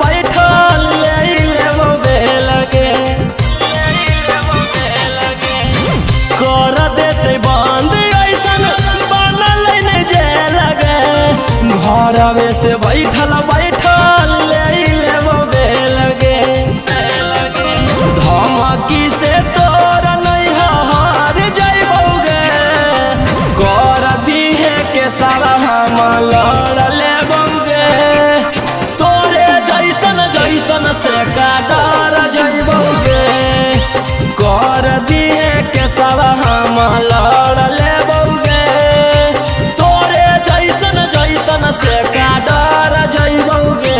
बैठल लगे कर देते बंद ऐसन बनल नहीं जे लगे घरवे से बैठल लगे धमकी से तोर नहीं हार जइबोगे कर दिहे के सारा हम लड़ लेबोगे तोरे जैसन से का डर जइबोगे कर दिहे के सारा हम लड़ लेबोगे तोरे जैसन से का डर जइबोगे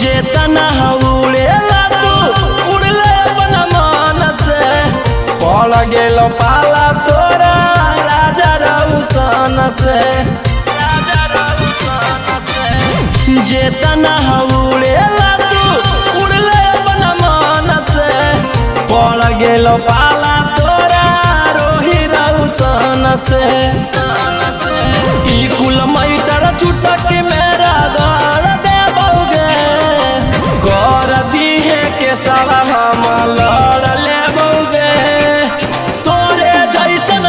जेतना उड़ेला तू उड़ले अपन मन से पड़ गेल पाला तोरा राजा रौशन से जेतना उड़ेला तू उड़ले अपन मन से पड़ गेल पाला तोरा रोही रौशन से ई कुल मैटर चुटक मेरा घर देबोगे कर दिहे के सारा हम लड़ लेबोगे तोरे जैसन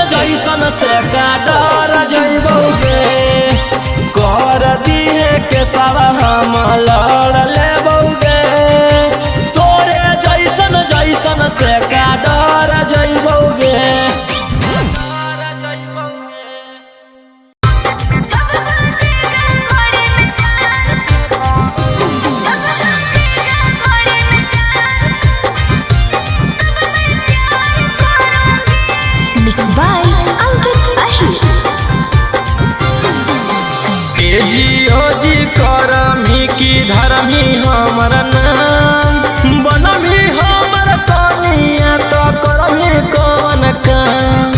से का डर जइबोगे कर दिहे के सारा हम लड़ लेबोगे तोरे जैसन से का डर जइबोगे जी करमी की धर्मी हमर नाम बनमी हमर कनिया तो करमी कौन काम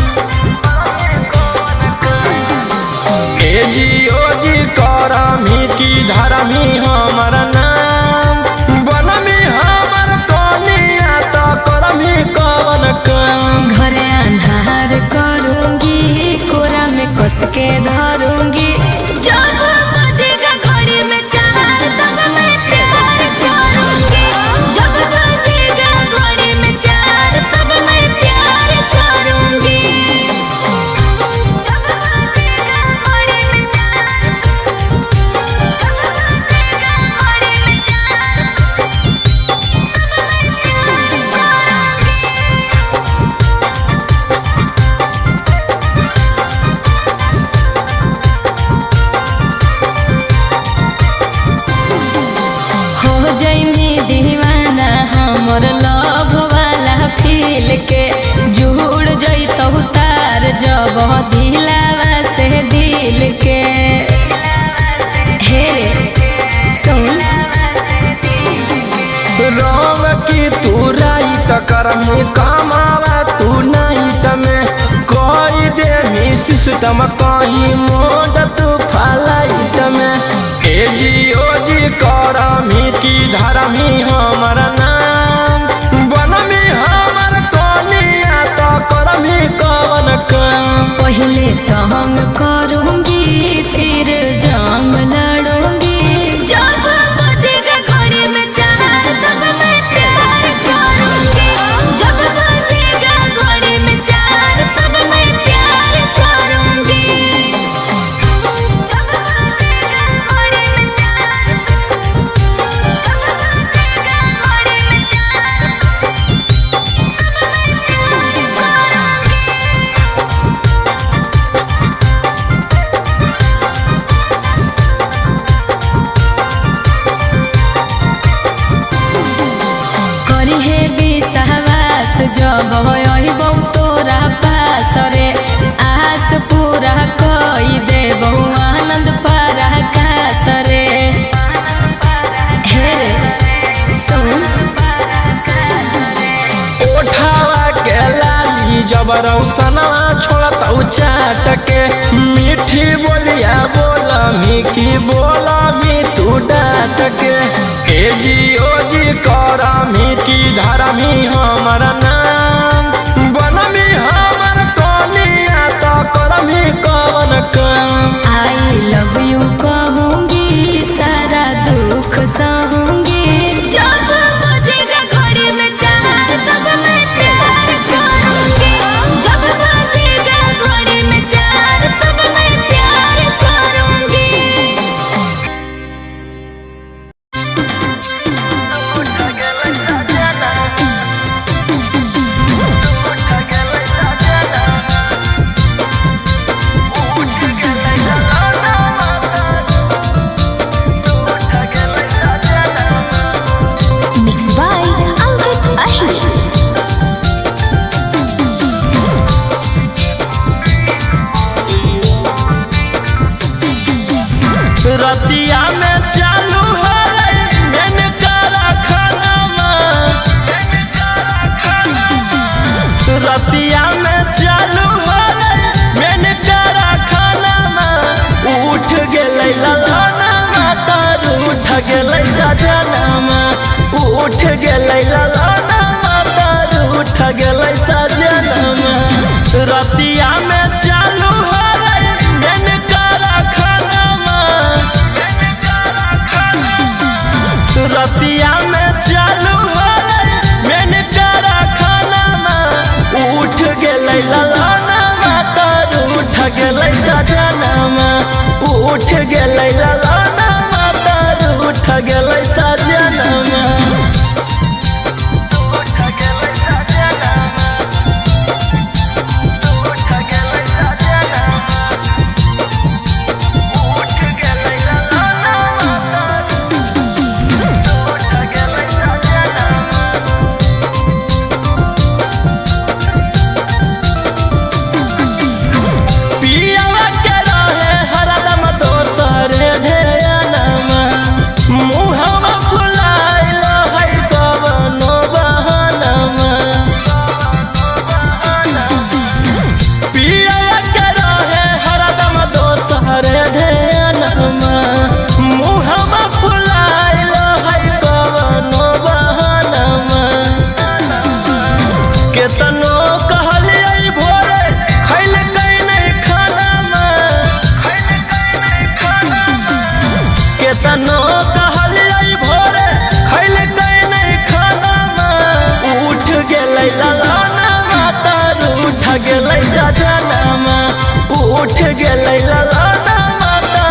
जी करमी की धर्मी हमर नाम बनमी हमर कनिया तो करमी कौन काम घरे अन्हार करूंगी कोरा में कस के धरूंगी जब बजेगा घड़ी में चार तब मैं प्यार करूंगी जब बजेगा घड़ी में चार तब मैं प्यार करूंगी जब बजेगा घड़ी में चार के जुड़ जइतौ तार जब दिलावा से दिल के हे सुन रोव की तू राइत करमी कमावा तू नाइट में कोई दे मी सिस्टम कहीं मोड तू फ्लाइट में जी करमी की धर्मी हमर नाम बनमी हमर कनिया तो करमी कौन काम पहले तंग करूंगी फिर जंग लड़ूंगी जब बजेगा घड़ी में चार तब मैं प्यार करूंगी जब बजेगा घड़ी में चार तब मैं प्यार करूंगी जब बजेगा घड़ी में चार जबरौसना छोड़ता चाट के मीठी बोलिया बोला मी की बोला मी तू डाट के एजी ओजी करा मी की धारा मी हमर नाम बनमी हमर कनिया तो करमी कवन काम। आई लव यू कहूँगी सारा दुख सहूँगी जब बजेगा घड़ी में चार तब मैं प्यार करूँगी जब बजेगा घड़ी में चार तब मैं प्यार करूँगी। Mixed by Ankit Ahir. रतिया में चालू है मैंने करा खाना रतिया में चालू है मैंने करा खाना उठ गए लाना माता उठ गए सजना उठ गए लाना माता उठ गए सजना रतिया में चालू है मैंने करा खाना रतिया में चालू है मैंने करा खाना उठ गए लाना माता उठ गए सजना उठ गए लाना माता उठ गए सजना। पियावा के रहे हरदम दोसरे ध्यानमा मुहवा फुलाइल है कवनो बहानमा पियावा के रहे हरदम दोसरे ध्यानमा मुहवा फुलाइल है कवनो बहानमा केतनो कहलियै भोरे खैल केतनो कहलियै भोरे खैल नहीं खाना उठ गए लाना माता उठ गए सजना उठ गए लाना माता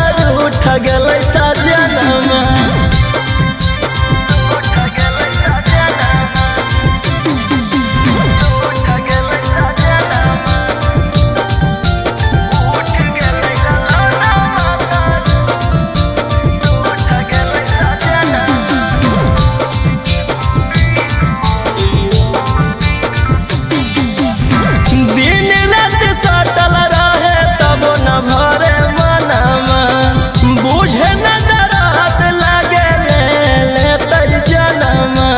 उठ गए सजना। दिन रात सटल रहे तब न भरे मनमा बुझे न दरात लगे ले जनमा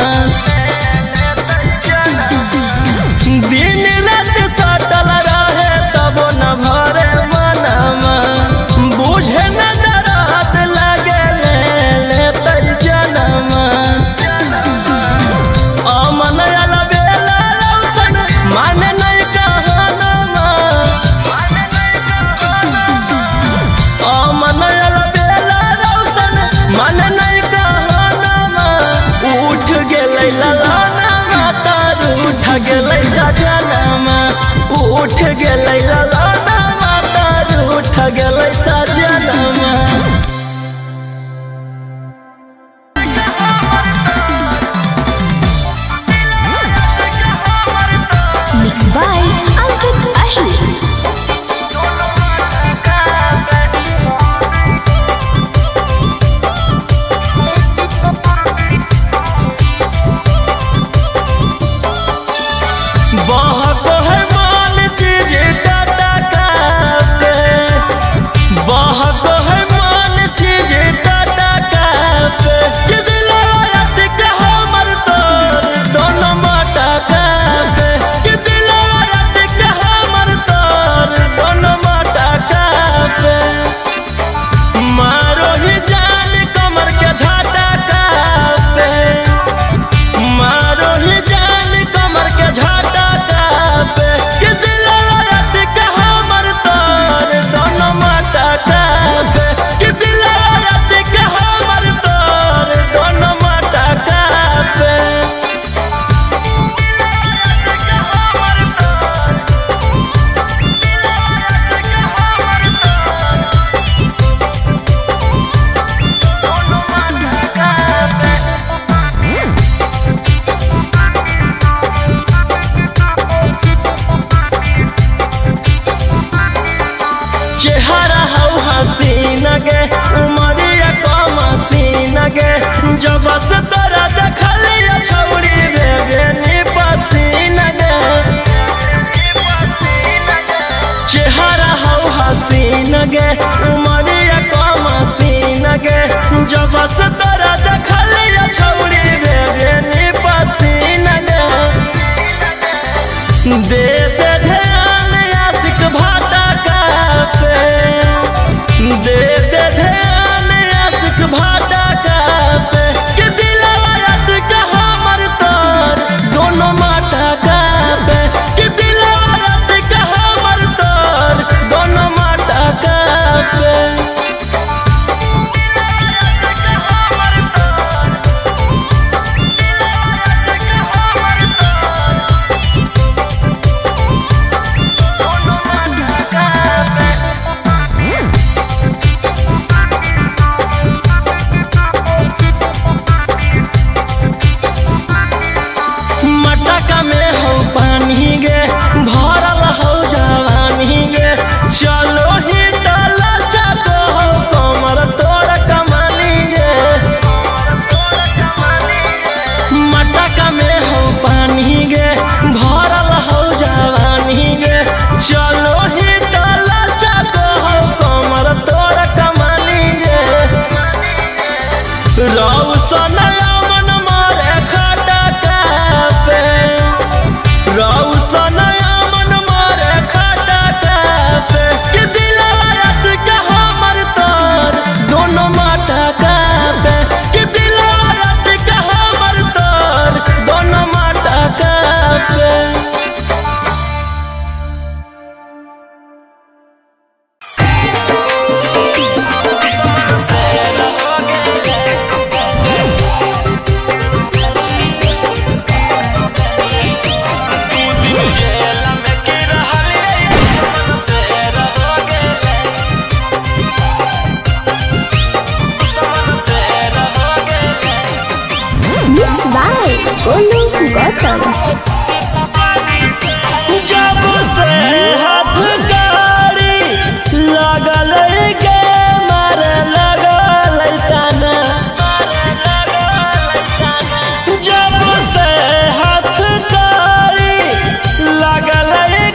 दिन रात सटल रहे तब न भरे मनमा बुझे न दरात लगे ले जनमा अमन अलबेला रौशन माने नहीं कहनमा अमन अलबेला रौशन माने नहीं कहनमा उठ गए लाना माता उठ गए सजना उठ गए लाना माता उठ गए सजना। Mixed by Ankit Ahir. बहको है माल चीज टाटा का पे बहको से तोरा देखलिया छौरी बेगनी पसीना गे चेहरा हौ हसीन गे उमरिया कम हसीन गे जब से तोरा देखलिया छौरी बेगनी पसीना गे दे दे ध्यान आशिक भाटा का पे दे दे ध्यान आशिक भाटा का पे कि दिलवा आशिक हमर तोर दोनों माटा का पे कि दिलवा आशिक हमर तोर दोनों माटा का पे मटका में हो पानी गे भरल हो जवानी गे चलो ही तला जातो हो कमर तोड़ कमानी गे मटका में हो पानी गे भरल हो जवानी गे चलो ही तला जातो हो कमर तोड़ कमानी गे रौशन मन मारे खटा पे रौशन मन मारे खटा पे कि दिलवा आशिक हमर तोर दोनों माटा का पे कि दिलवा आशिक हमर तोर दोनों माटा का पे Mix by Golu Gautam. जब से हाथ गाड़ी लगल गे मारे लगल ताना जब से हाथ गाड़ी लगल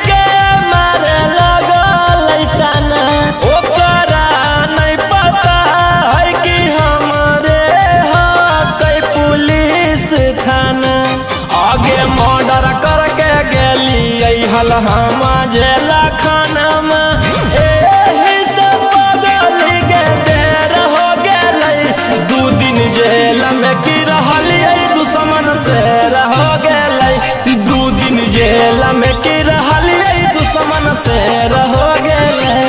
गे मारे लगल ताना ओकरा नहीं पता है कि हमरे है पुलिस थाना आगे मर्डर करके गेली हल हम जेला खाना में एही से बगल के देर हो गेलै 2 दिन जेल में की रहलियै दुश्मन से रह गेलै 2 दिन जेल में की रहलियै दुश्मन से रह गेलै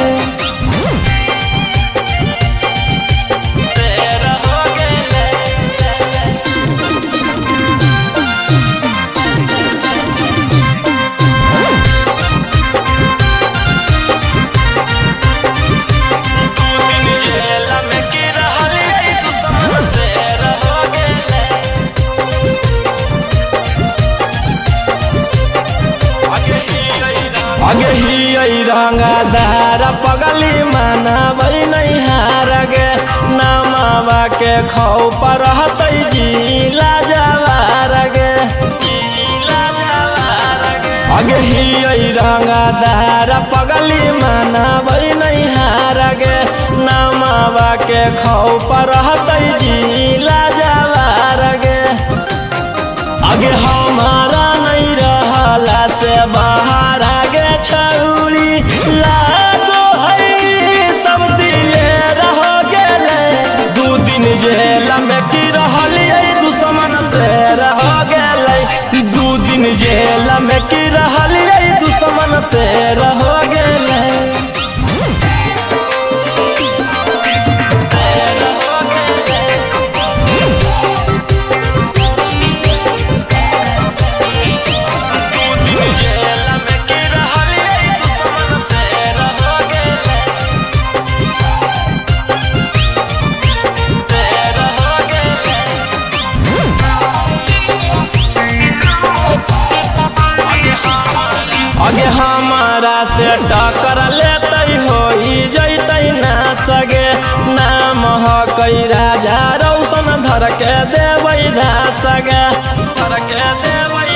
आगे ही रंगदार पगली मनाबै नहीं हार गे नामावा के खौफ रहतै जिला जवार गे आगे ही रंगदार पगली मनाबै नहीं हार गे नामावा के खौफ रहतै जिला जवार गे आगे हमारा नहीं रहला से बाहर आगे छौरी लागो है सब दिले रह गेले 2 दिन जेल में की रहलियै दुश्मन से रह गेलै 2 दिन जेल में की रहलियै दुश्मन से रह गेलै आगे हमारा से टक्कर लेते हो जैते ना सगे नाम है कई राजा रौशन धर के देव सगा धर के देवई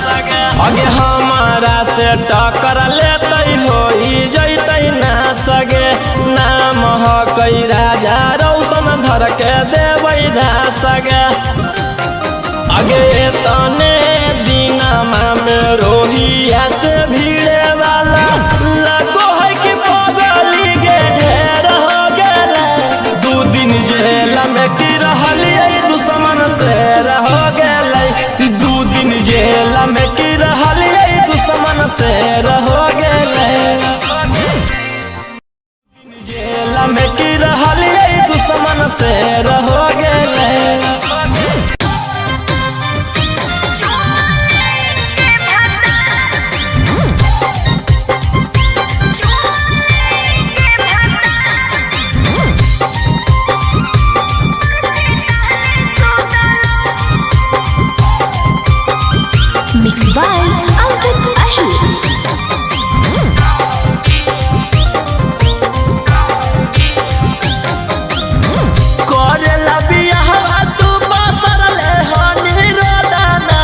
सगा अगे हमारा से टक्कर लेते होई जैते ना सगे नाम ह कई राजा रौशन धर के देवई सगा अगे तने दीनमा में रोहिया से भीड़े वाला लगो है कि पगली गे ढेर हो गेला 2 दिन जेल में की रहलिए दुश्मन से रह गेलै 2 दिन जेल में की रहलिए दुश्मन से रह गेलै जेल में की रहलिए दुश्मन से रह गेलै Mixed by Ankit Ahir. करेला बियाहवा तू बसरले हनी रोदाना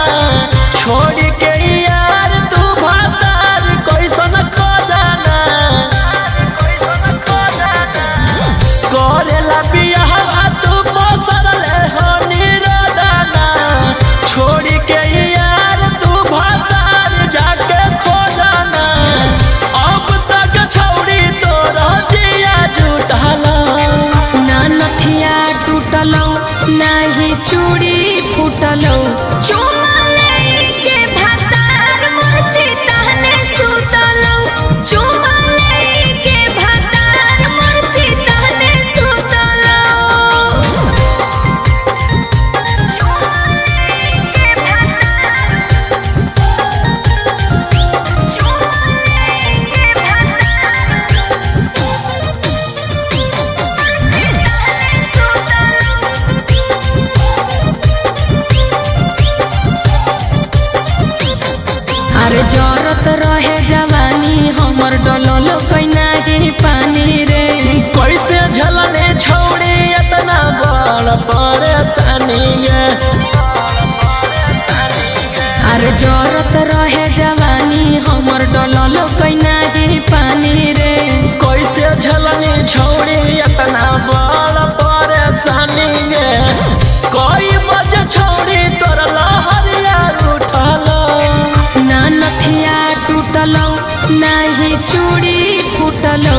छोड़ के यार तू भातार कैसन खोदाना करेला बियाहवा तू बसरले हनी रोदाना छोड़ के यार तू भातार जाके खोदाना अब तक छौड़ी तोरा जिया जुटाला ना नथिया टूटलौ नाही चूड़ी फूटलौ चुमा लेके भातार मची तहने सुतलौ चुमा लेके भातार मची तहने सुतलौ अरे जरत रहे जवानी हमर डलल कैना ही पानी रे कैसे झलने छौड़ी इतना बड़ परेशानी गे अरे जरत रहे जवानी हमर डलल कैना ही पानी रे कैसे झलने छौड़ी इतना बड़ परेशानी गे कोई बजे छौड़ी तोर लहरिया उठल ना नथिया टूटलौ नाही चूड़ी फूटलौ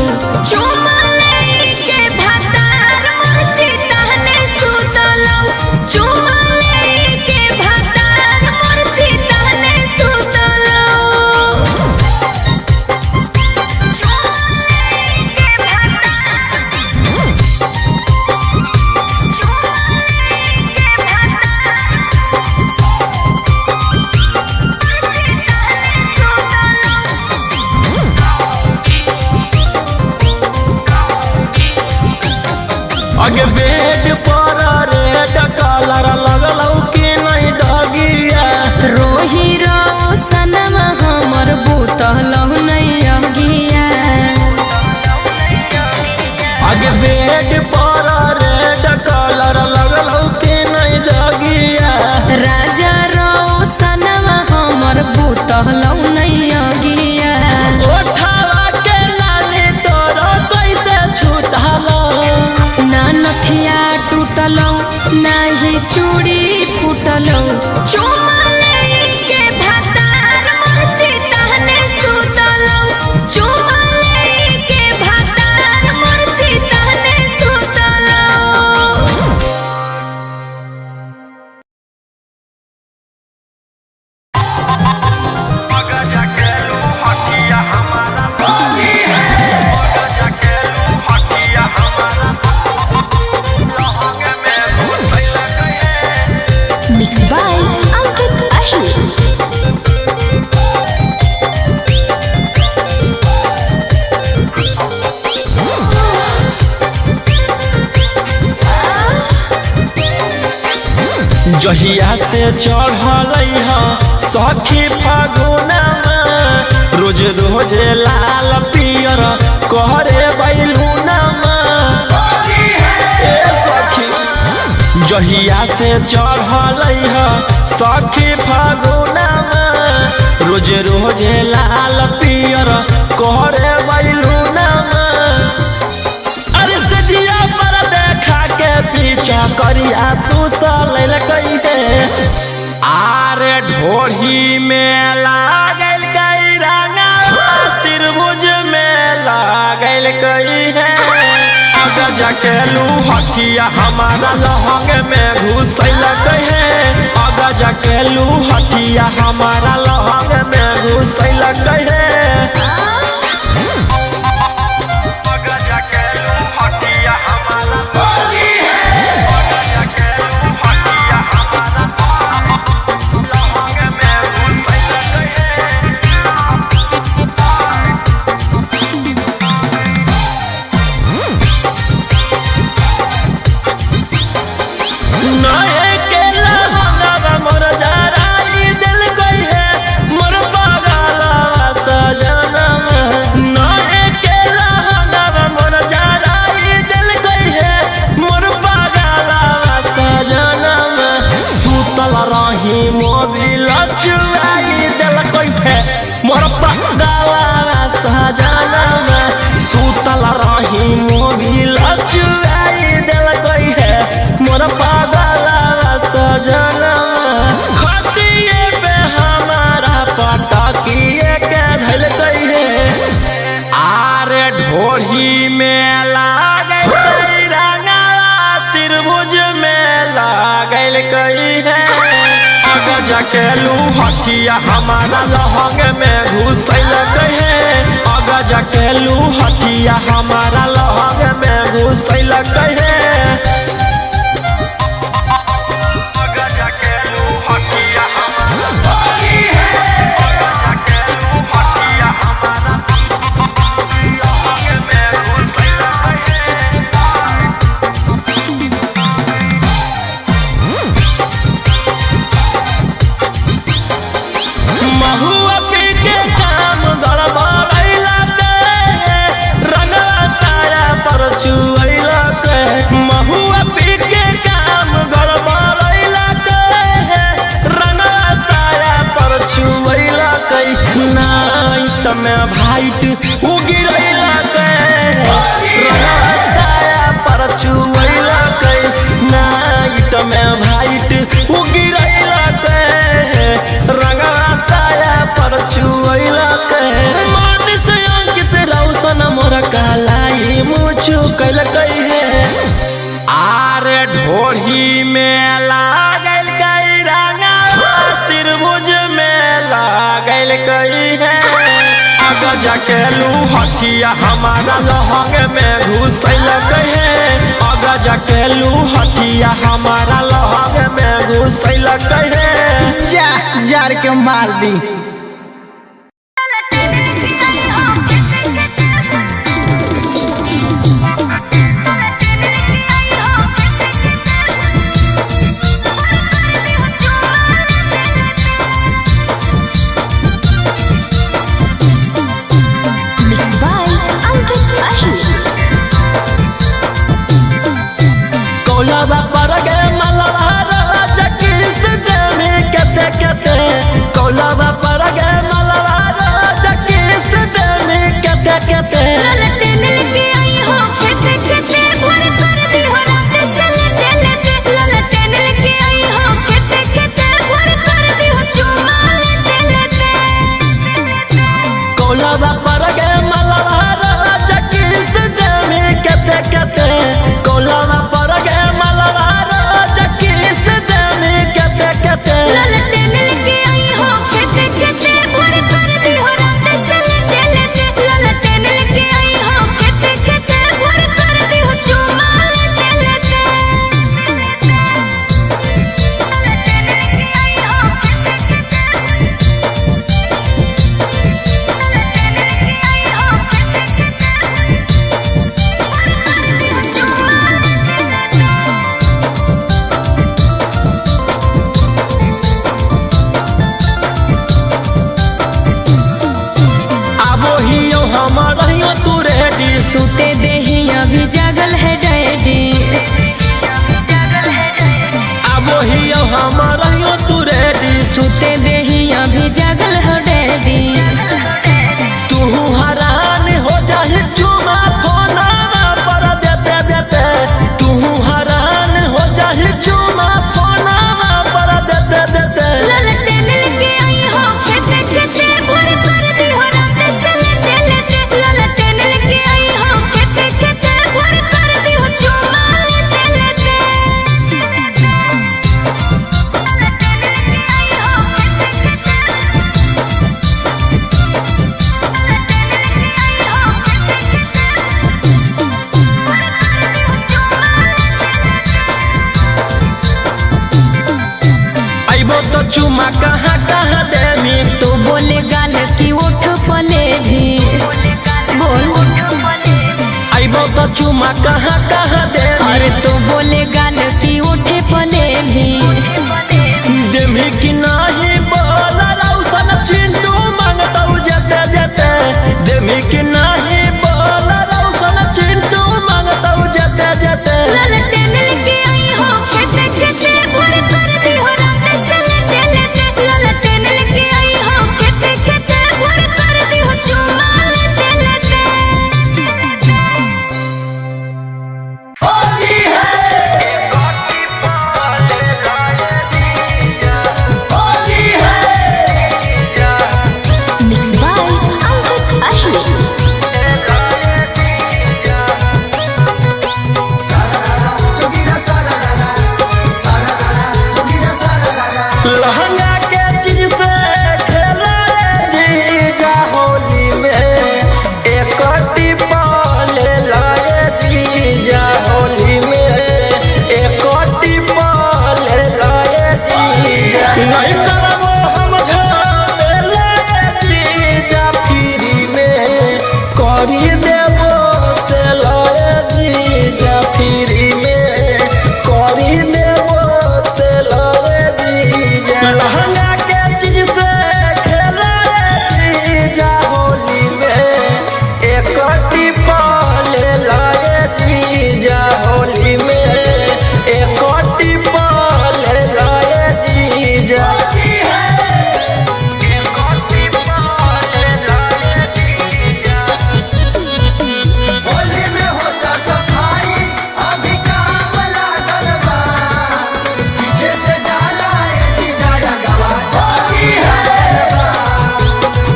चुमा लेके भातार मची तहने सुतलौ चुमा लेके भातार मची तहने सुतलौ अगे बेड पर रेड कलर लगलौ कि नहीं दगिया रोही रोशनमा हमर बुतलौ नहीं अगिया अगे बेड पर रेड कलर लगलौ कि नहीं दगिया राजा रोशनमा हमर बुतलौ नहीं अगिया ओठावा के लाली तोरो कैसे छुटल ना नथिया टूटलौ नाही चूड़ी फूटलौ चुमा लेके भातार मची तहने सुतलौ चुमा लेके भातार मची तहने सुतलौ Mixed by Ankit Ahir. जहिया से चढ़ल सखी फागुनमा रोज रोज लाल पियर कहरे बैलूनमा ए सखी जहिया से चढ़ल है सखी फागुनमा रोज रोज लाल पियर कोहरे बैलूनमा अरे सजिया पर देखा के पीछा करिया तू सलैल कइहे आरे ढोढ़ी में लागल कई रंगा त्रिभुज में लागल कई है अगर जकेलू हथिया हमारा लहंग में घुसल कहे अगर जकेलू हथिया हमारा लहंग में घुसल कहे मोर पगला सजना सुतल रही मोबिल चुराई दिल गई है मोर पगला सजना खतिए पे हमारा पटकिए के धल गई है आरे ढोढ़ी में लागल रंगा त्रिभुज में लागल गई है जकेलू हथिया हमारा लहंग में घुसल कहे अगर जकेलू हथिया हमारा लहंग में घुसल कहे में भाइट उगिरैला साया पर चुवैला नाइट में भाइट उगिरैला रंगवा साया पर चुवैला मन से अंकित रौशन मोर कालाई मुचु कैल कहे आरे ढोढ़ी में लागल कई रंगा त्रिभुज में लागल कई है जकेलू हथिया हमारा लहंग में घुसल कहे अगर जकेलू हथिया हमारा लहंग में घुसल कहे जा जार के मार दी सुते देही अभी जागल है डैडी तो चुमा कहाँ कहाँ देमी तो बोले गाल की ओठ पले भी बोल आइबो तो चुमा कहाँ कहाँ देमी अरे तो बोले गाल की ओठे पले भी देमी कि नहीं बोल रौशन चिंटू मांगतौ जते जते देमी कि नहीं बोल रौशन चिंटू मांगतौ जते जते ललटेन लेके आई हो खेते खेते भोर कर दी हो रात से लेते लेते ललटेन लेके आई हो खेते खेते भोर कर दी हो चुमा लेते लेते Mixed by Ankit Ahir लहंगा के चीज से खेला जीजा होली में एक टिपा ले लाए जीजा होली में एक टिपा ले लाए जीजा नहीं करबो हम झमेला जीजा फ्री में करी देबो से लाए जीजा फ्री में करी देबो से लाए लहंगा के चीज से खेला जीजा होली में एक टिपा ले लाए जीजा होली में एक टिपा ले लाए जीजा होली में होता सफाई अभी काम लागल बा पीछे से डाला है जीजा जगवा होली है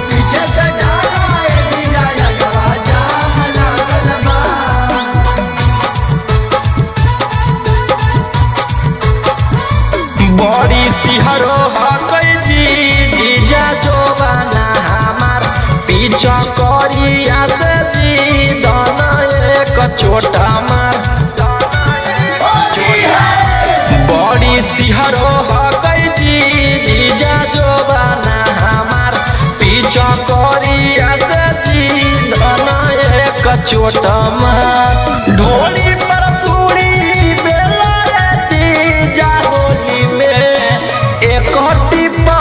पीछे से डाला है जीजा जगवा जाम लागल बा बड़ी सिहरो हकै जीजा जोबाना हमार पीछा करिया से जी दाना एक छोटा मार बड़ी सिहरो हकै जीजा जोबाना हमार पीछा करिया से जी दाना एक छोटा मार ढोली पर पूरी बेला जीजा होली में एक टिपा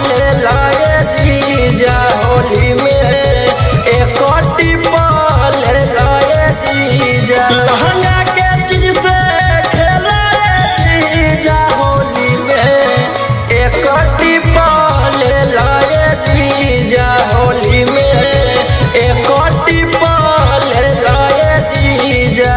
ले लाए जीजा होली में एक टिपा ले लाए जीजा लहंगा के चीज से खेला जीजा होली में एक टिपा ले लाए जीजा होली में एक टिपा ले लाए जीजा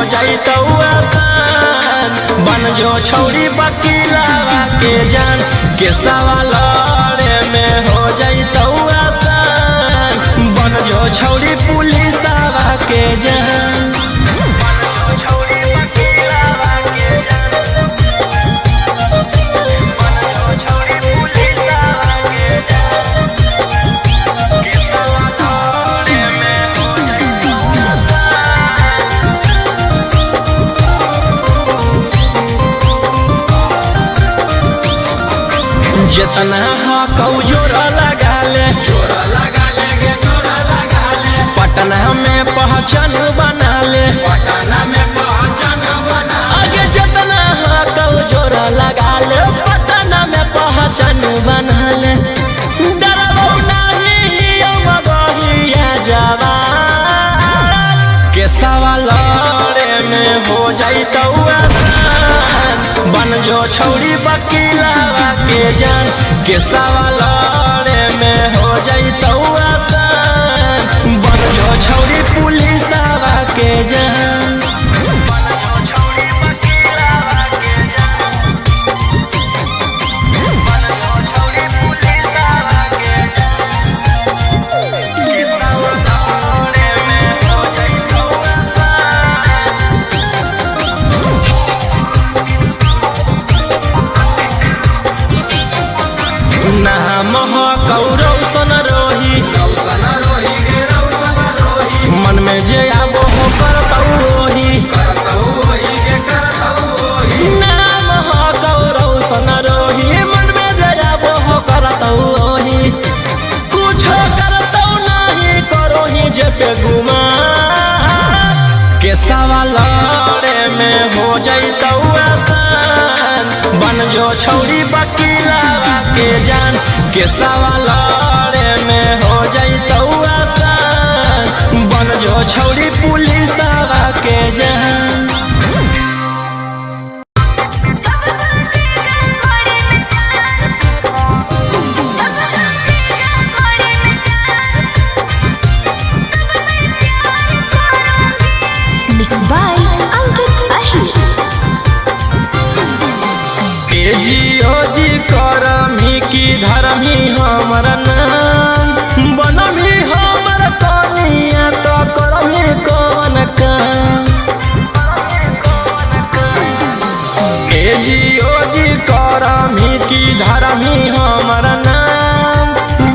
जाई तो आसान, बन जो छौरी वकीलावा के जान, के सवाल में हो जाई तो आसान, बन जो छौरी पुलिसावा के जान। जितना हक जोरा लगा ले, पटना में पहचान बना ले, आगे जितना हक जोरा लगा ले, पटना में पहचान बना ले। डरबो नहीं मगहिया जवान, के सवाल में हो जाई तो आसान, बन जो छौरी वकीलावा के जान, के सवाल में हो जाई तो आसान, बन जो छौरी पुलिसावा के जान। नाम हो कौरौसन रोही, मन में जे आबो हो करतौ ओही, नाम हो कौरौसन रोही, मन में जे आबो हो करतौ ओही, कुछो करतौ नहीं करोही जे पे गुमान, के सवाल में हो जाई तो आसान, बन जो छौरी वकीलावा के जान, के सवाल में हो जाई तो आसान, बन जो छौरी पुलिसावा के जान। जी करमी की धर्मी हमर नाम, बनमी हमर कनिया तो करमी कौन काम, जी करमी की धर्मी हमर नाम,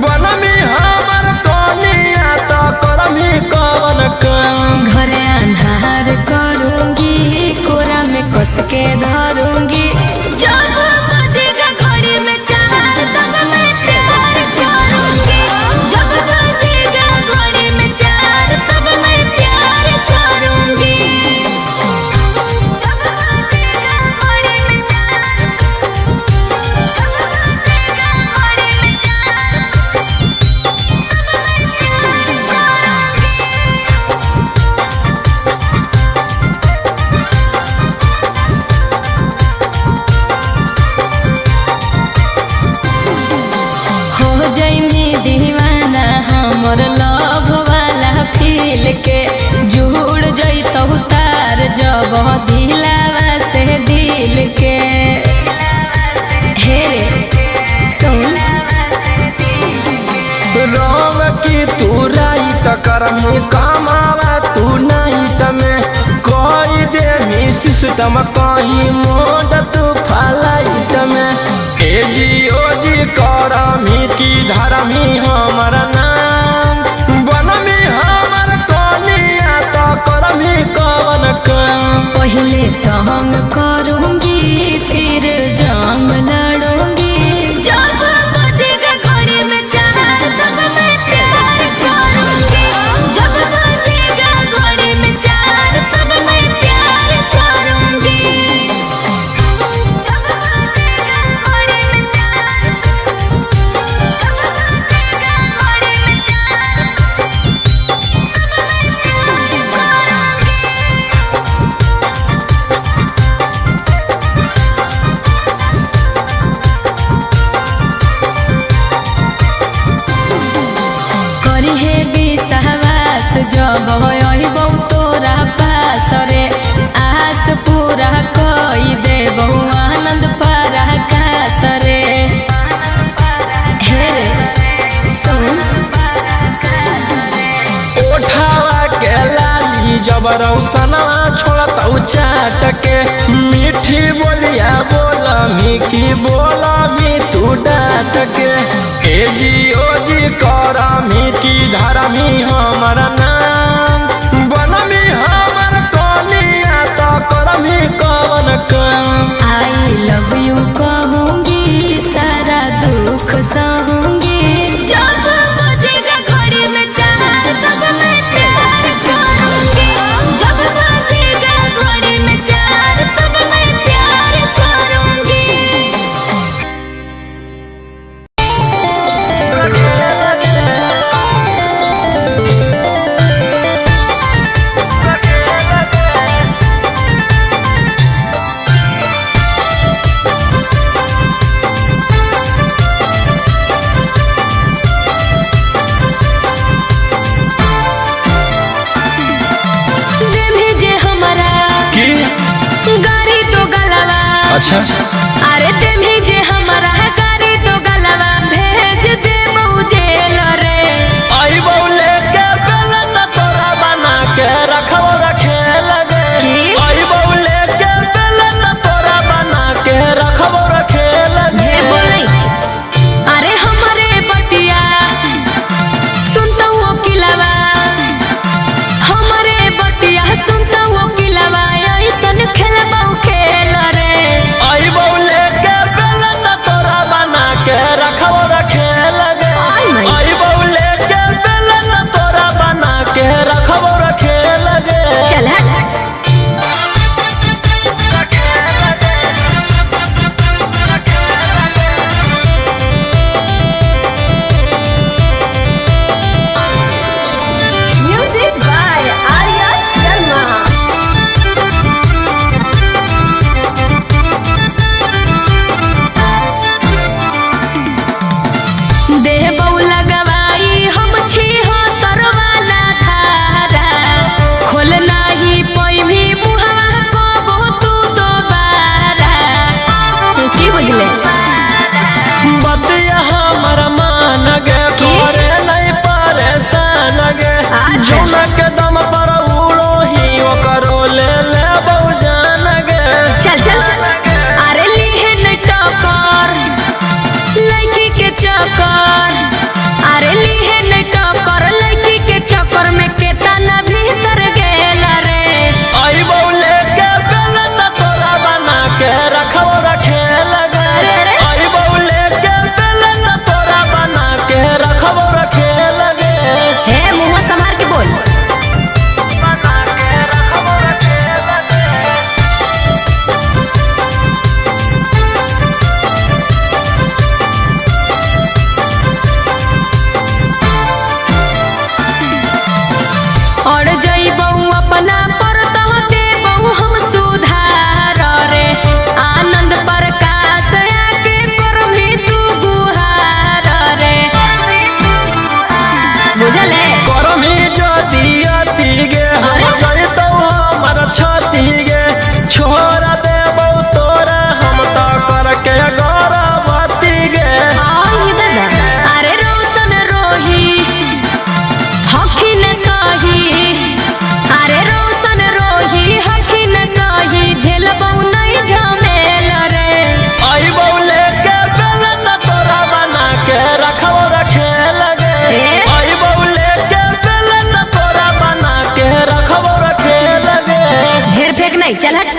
बनमी हमर कनिया तो करमी कौन काम। घरे अंधार करूंगी, कोरा में कस के धरूंगी, जब बजेगा घड़ी में चार तब मैं प्यार करूंगी, जब बजेगा घड़ी में चार तब मैं प्यार करूंगी, जब बजेगा घड़ी में चार, जब बजेगा घड़ी में चार, तब मैं प्यार दीवाना हमर लव वाला फील के, जुड़ जैतौ तार जब दिलावा से दिल के। हे सुन रोव की तू राइत करमी कमावा तू नाइट में, कोई दे मी सिस्टम कहीं मोड तू फ्लाइट में, जी करमी की धर्मी हमर नाम, बनमी हमर कनिया तो करमी कौन काम। पहले तंग करूंगी फिर जाम लड़ूंगी, जब बजेगा घड़ी में चार तब मैं प्यार करूंगी, जब बजेगा घड़ी में चार तब मैं प्यार करूंगी, जब बजेगा घड़ी में चार, जब बजेगा घड़ी में चार, तब मैं प्यार करूंगी। जब रौसना छोड़ता चाट के मीठी बोलिया बोला मिकी बोला मी तू डाट के ए जी ओ जी करा मिकी धारा मी हमर नाम बनमी हमर कनिया तो करमी कवन काम आई लव यू कहूंगी सारा दुख सहूंगी जब बजेगा घड़ी में चार तब मैं प्यार करूंगी जब बजेगा घड़ी में चार तब मैं प्यार करूंगी। अच्छा अरे तेमी जे हमारा गाड़ी तो गलवा भेज दे मुझेल रे आई बौले के बेलन तोरा बना के रखो रखे लगे आई बौले के बेलन तोरा बना के रखो रखे लगे बोले अरे हमारे बटिया सुनता वो किलावा हमारे बटिया सुनता वो किलावा ऐसन खेलबा खेल रे आई बौले के बेलन तोरा बना के रखो रखे लगे आई बौले के बेलन तोरा बना के रखो रखे लगे चल म्यूजिक बाय आर्या शर्मा। देह बउला गवाई हम छी हो तरवाला धारा खोल नाही पैभी मुहवा को तू दोबारा की बुझले बतिया हमर मान गे करे नहीं परेशान गे जौना के दम पर उड़ो ही ओकरो ले ले बहुजान गे चल चल अरे लीहे न टकर लड़की के चक्कर अरे लीहे न टकर लड़की के चक्कर में केतना भीतर गेल रे आई बौले के बेलन तोरा बना के रखो रखे लगे आई बौले के बेलन तोरा बना के रखो रखे लगे हे मुंह संभाल के बोल बना के रखो रखे लगे और जइबऊ अपना पर तो देबऊ हम सुधार रे आनंद प्रकाश आके करमी तू गुहार रे बुझले करमी ज्योति अति गे हम गई तो हमर छती गे छोरा देबौ तोरा हम तो करके गौरवती गे आई दादा अरे रोशन रोही हखी न सही अरे रोशन रोही हखी न सही झेलबऊ नहीं झमेल रे आई बौले के बेलन तोरा बना के रखो रखे लगे आई बौले के बेलन तोरा बना के रखो रखे लगे ढेर फेंक नहीं चल हट